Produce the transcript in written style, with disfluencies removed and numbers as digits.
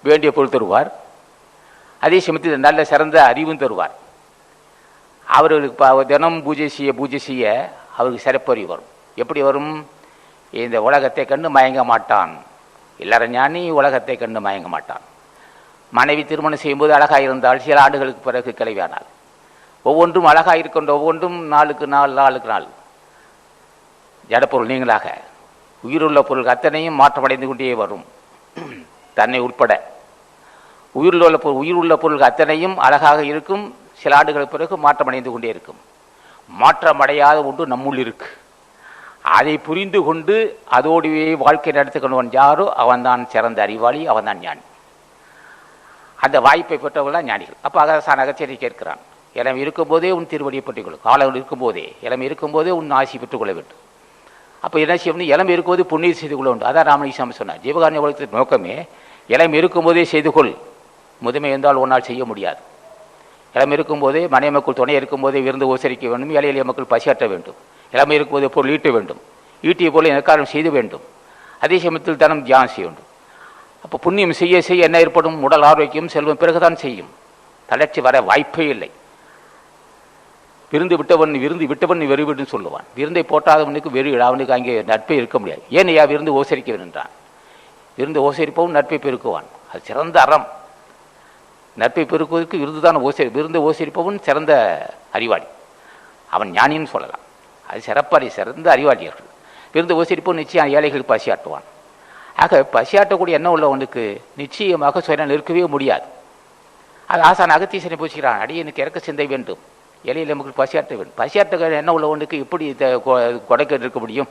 வேண்டிய பொருள் தருவார். அதே சமயத்தில் நல்ல சிறந்த அறிவும் தருவார். அவர்களுக்கு தினம் பூஜை செய்ய அவருக்கு சிறப்பறிவு வரும். எப்படி வரும்? இந்த உலகத்தை கண்டு மயங்க மாட்டான். எல்லாரும் ஞானி உலகத்தை கண்டு மயங்க மாட்டான். மனைவி திருமணம் செய்யும்போது அழகாக இருந்தால் சில ஆண்டுகளுக்கு பிறகு கிளவியானால் ஒவ்வொன்றும் அழகாக இருக்கின்ற ஒவ்வொன்றும் நாளுக்கு நாள் ஜடப்பொருள் நீங்களாக உயிருள்ள பொருள் அத்தனையும் மாற்றமடைந்து கொண்டே வரும். தன்னை உட்பட உயிருள்ள பொருள் அத்தனையும் அழகாக இருக்கும். சில ஆண்டுகளுக்கு பிறகு மாற்றமடைந்து கொண்டே இருக்கும். மாற்றமடையாத ஒன்று நம்முள் இருக்கு. அதை புரிந்து கொண்டு அதோடுவே வாழ்க்கை நடத்தி கொண்டவன் யாரோ அவன்தான் சிறந்த அறிவாளி, அவன்தான் ஞானி. அந்த வாய்ப்பை பெற்றவர்கள் தான் ஞானிகள். அப்போ அகசான அகச்சேரி கேட்கிறான், இளம் இருக்கும்போதே உன் திருவடியை பற்றிக்கொள்ளும். காலம் இருக்கும்போதே இளம் இருக்கும்போதே உன் ஆசி பெற்றுக்கொள்ள வேண்டும். அப்போ என்ன செய்யணும்? இளம் இருக்கும்போது புண்ணியம் செய்து கொள்ள வேண்டும். அதான் ராமலிங்கம் சொன்னார். ஜீவகாருண்ய உலகத்தின் நோக்கமே இளம் இருக்கும்போதே செய்து கொள். முதுமை இருந்தால் ஒன்றால் செய்ய முடியாது. இளம் இருக்கும்போதே மனை மக்கள் துணை இருக்கும்போதே விருந்து உபசரிக்க வேண்டும். ஏழை எளிய மக்கள் பசியாற்ற வேண்டும். இளமை இருக்கும்போதே பொருள் ஈட்ட வேண்டும். ஈட்டிய பொருளை எனக்காரம் செய்து வேண்டும். அதே சமயத்தில் தனம் தியானம் செய்ய வேண்டும். அப்போ புண்ணியம் செய்ய செய்ய என்ன ஏற்படும்? உடல் ஆரோக்கியம் செல்வம் பிறகுதான் செய்யும். தளர்ச்சி வர வாய்ப்பே இல்லை. விருந்து விட்டவன் வெறுவிடுன்னு சொல்லுவான். விருந்தை போட்டாதவனுக்கு வெறி, அவனுக்கு அங்கே நட்பே இருக்க முடியாது. ஏன் ஐயா விருந்து உபசரிக்க வேண்டான்? விருந்து உபசரிப்பவன் நட்பை பெருக்குவான். அது சிறந்த அறம். நட்பை பெருக்குவதற்கு விருந்து உபசரிப்பவன் சிறந்த அறிவாளி, அவன் ஞானின்னு சொல்லலாம். அது சிறந்த அறிவாளியர்கள். விருந்து உபசரிப்பவன் நிச்சயம் ஏழைகளுக்கு பசியாட்டுவான். ஆக பசியாட்டக்கூடிய எண்ணம் உள்ளவனுக்கு நிச்சயமாக சுயநலம் இருக்கவே முடியாது. அது ஆசான் அகத்தீசனை பூசிக்கிறான். அடியனுக்கு இறக்க சிந்தை வேண்டும், ஏழை மக்கள் பசியாற்ற வேண்டும். பசியாட்ட எண்ணம் உள்ளவனுக்கு எப்படி கொடைக்க இருக்க முடியும்?